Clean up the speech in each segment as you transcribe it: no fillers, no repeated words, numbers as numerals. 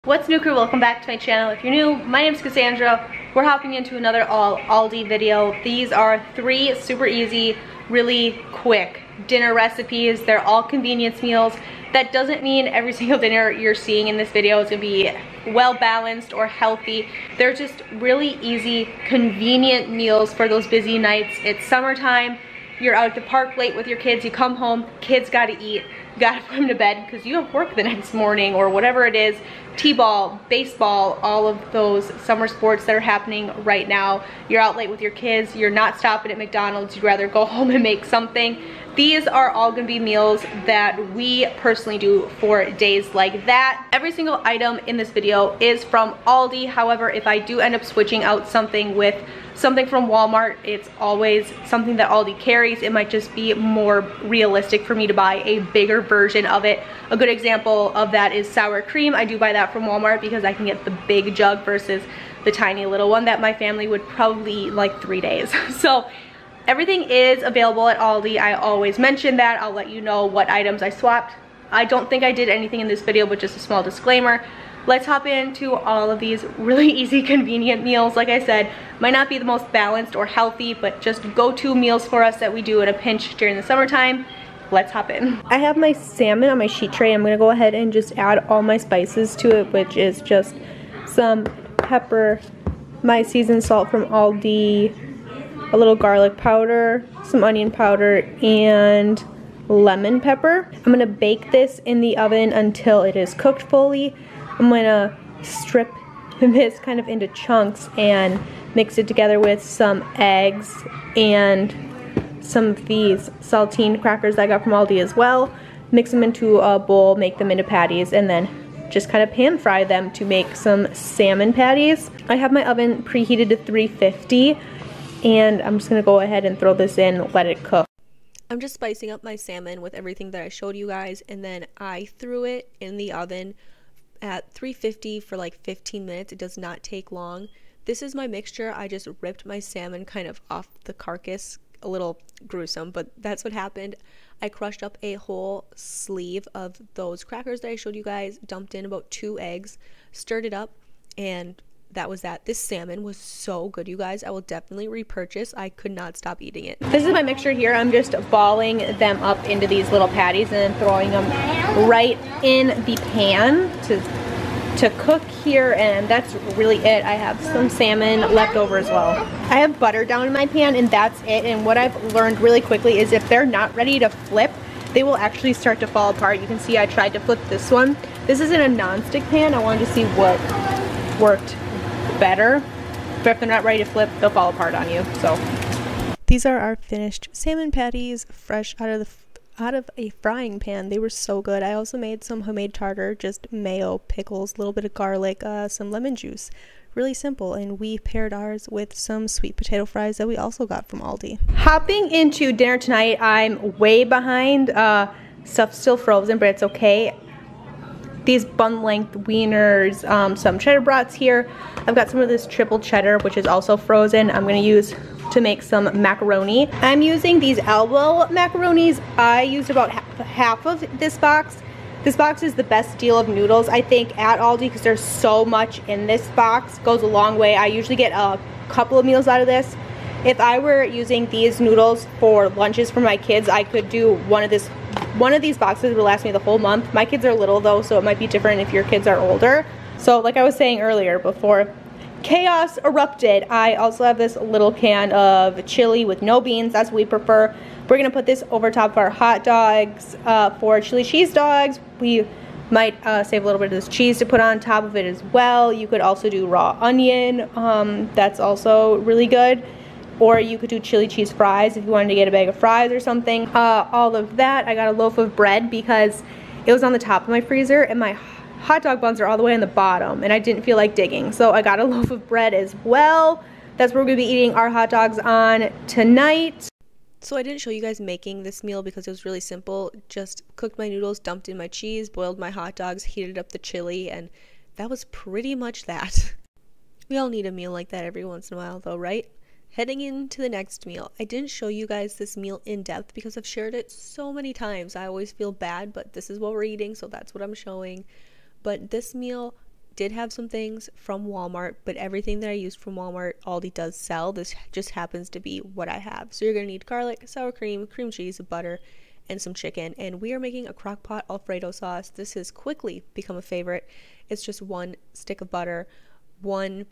What's new, crew? Welcome back to my channel. If you're new, my name is Cassandra. We're hopping into another all Aldi video. These are 3 super easy, really quick dinner recipes. They're all convenience meals. That doesn't mean every single dinner you're seeing in this video is gonna be well balanced or healthy. They're just really easy, convenient meals for those busy nights. It's summertime, you're out at the park late with your kids, you come home, kids gotta eat. You gotta put them to bed because you have work the next morning or whatever it is. T-ball, baseball, all of those summer sports that are happening right now. You're out late with your kids, you're not stopping at McDonald's, you'd rather go home and make something. These are all gonna be meals that we personally do for days like that. Every single item in this video is from Aldi. However, if I do end up switching out something with something from Walmart, it's always something that Aldi carries. It might just be more realistic for me to buy a bigger version of it. A good example of that is sour cream. I do buy that from Walmart because I can get the big jug versus the tiny little one that my family would probably eat in like 3 days. So everything is available at Aldi. I always mention that. I'll let you know what items I swapped. I don't think I did anything in this video, but just a small disclaimer. Let's hop into all of these really easy, convenient meals. Like I said, might not be the most balanced or healthy, but just go-to meals for us that we do in a pinch during the summertime. Let's hop in. I have my salmon on my sheet tray. I'm gonna go ahead and just add all my spices to it, which is just some pepper, my seasoned salt from Aldi, a little garlic powder, some onion powder, and lemon pepper. I'm gonna bake this in the oven until it is cooked fully. I'm gonna strip this kind of into chunks and mix it together with some eggs and some of these saltine crackers that I got from Aldi as well. Mix them into a bowl, make them into patties, and then just kind of pan fry them to make some salmon patties. I have my oven preheated to 350, and I'm just gonna go ahead and throw this in, let it cook. I'm just spicing up my salmon with everything that I showed you guys, and then I threw it in the oven at 350 for like 15 minutes. It does not take long. This is my mixture. I just ripped my salmon kind of off the carcass. A little gruesome, but that's what happened. I crushed up a whole sleeve of those crackers that I showed you guys, dumped in about 2 eggs, stirred it up, and that was that. This salmon was so good, you guys. I will definitely repurchase. I could not stop eating it. This is my mixture here. I'm just balling them up into these little patties and then throwing them right in the pan to cook here, and that's really it. I have some salmon left over as well. I have butter down in my pan, and that's it. And what I've learned really quickly is if they're not ready to flip, they will actually start to fall apart. You can see I tried to flip this one. This is in a non-stick pan. I wanted to see what worked better, but if they're not ready to flip, they'll fall apart on you. So these are our finished salmon patties, fresh out of a frying pan. They were so good. I also made some homemade tartar, just mayo, pickles, a little bit of garlic, some lemon juice. Really simple, and we paired ours with some sweet potato fries that we also got from Aldi. Hopping into dinner tonight, I'm way behind. Stuff's still frozen, but it's okay. These bun length wieners, some cheddar brats here. I've got some of this triple cheddar, which is also frozen. I'm gonna use to make some macaroni. I'm using these elbow macaronis. I used about half of this box. This box is the best deal of noodles, I think, at Aldi because there's so much in this box. Goes a long way. I usually get a couple of meals out of this. If I were using these noodles for lunches for my kids, I could do one of these boxes would last me the whole month. My kids are little though, so it might be different if your kids are older. So like I was saying earlier, before chaos erupted, I also have this little can of chili with no beans. That's what we prefer. We're gonna put this over top of our hot dogs for chili cheese dogs. We might save a little bit of this cheese to put on top of it as well. You could also do raw onion. That's also really good. Or you could do chili cheese fries if you wanted to get a bag of fries or something. All of that. I got a loaf of bread because it was on the top of my freezer and my hot dog buns are all the way on the bottom and I didn't feel like digging. So I got a loaf of bread as well. That's what we're gonna be eating our hot dogs on tonight. So I didn't show you guys making this meal because it was really simple. Just cooked my noodles, dumped in my cheese, boiled my hot dogs, heated up the chili, and that was pretty much that. We all need a meal like that every once in a while though, right? Heading into the next meal, I didn't show you guys this meal in depth because I've shared it so many times. I always feel bad, but this is what we're eating, so that's what I'm showing. But this meal did have some things from Walmart, but everything that I used from Walmart, Aldi does sell. This just happens to be what I have. So you're going to need garlic, sour cream, cream cheese, butter, and some chicken. And we are making a crock pot Alfredo sauce. This has quickly become a favorite. It's just 1 stick of butter, 1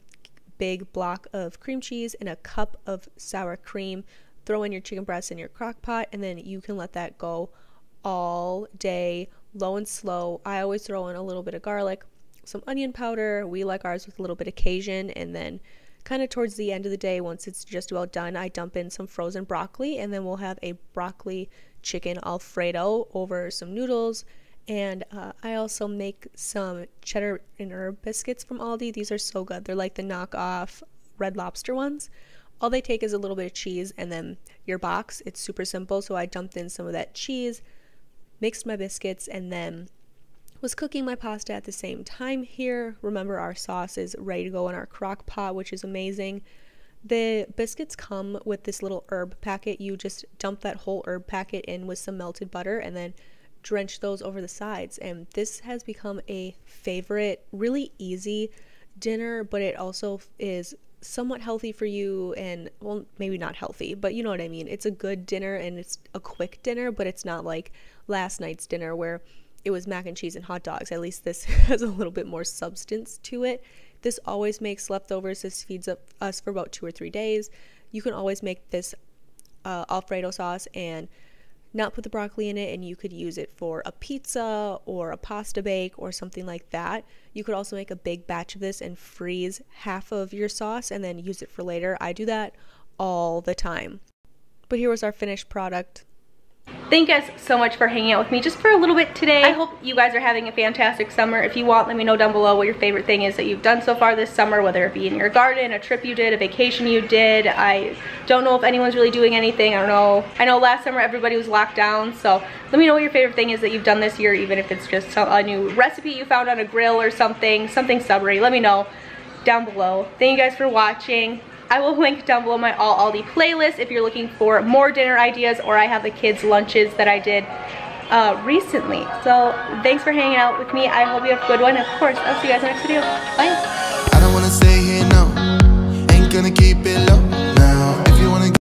big block of cream cheese, and a cup of sour cream. Throw in your chicken breast in your crock pot, and then you can let that go all day, low and slow. I always throw in a little bit of garlic, some onion powder. We like ours with a little bit of Cajun, and then kind of towards the end of the day, once it's just about done, I dump in some frozen broccoli, and then we'll have a broccoli chicken Alfredo over some noodles. And I also make some cheddar and herb biscuits from Aldi. These are so good. They're like the knockoff Red Lobster ones. All they take is a little bit of cheese and then your box. It's super simple. So I dumped in some of that cheese, mixed my biscuits, and then was cooking my pasta at the same time here. Remember, our sauce is ready to go in our crock pot, which is amazing. The biscuits come with this little herb packet. You just dump that whole herb packet in with some melted butter and then drench those over the sides. And this has become a favorite, really easy dinner, but it also is somewhat healthy for you. And well, maybe not healthy, but you know what I mean. It's a good dinner and it's a quick dinner, but it's not like last night's dinner where it was mac and cheese and hot dogs. At least this has a little bit more substance to it. This always makes leftovers. This feeds us for about 2 or 3 days. You can always make this Alfredo sauce and not put the broccoli in it, and you could use it for a pizza or a pasta bake or something like that. You could also make a big batch of this and freeze half of your sauce and then use it for later. I do that all the time. But here was our finished product. Thank you guys so much for hanging out with me just for a little bit today. I hope you guys are having a fantastic summer. If you want, let me know down below what your favorite thing is that you've done so far this summer, whether it be in your garden, a trip you did, a vacation you did. I don't know if anyone's really doing anything. I don't know. I know last summer everybody was locked down, so let me know what your favorite thing is that you've done this year, even if it's just a new recipe you found on a grill or something summery. Let me know down below. Thank you guys for watching. I will link down below my All Aldi playlist if you're looking for more dinner ideas, or I have the kids' lunches that I did recently. So thanks for hanging out with me. I hope you have a good one. Of course, I'll see you guys in the next video. Bye. I don't wanna stay here, no. Ain't gonna keep it low.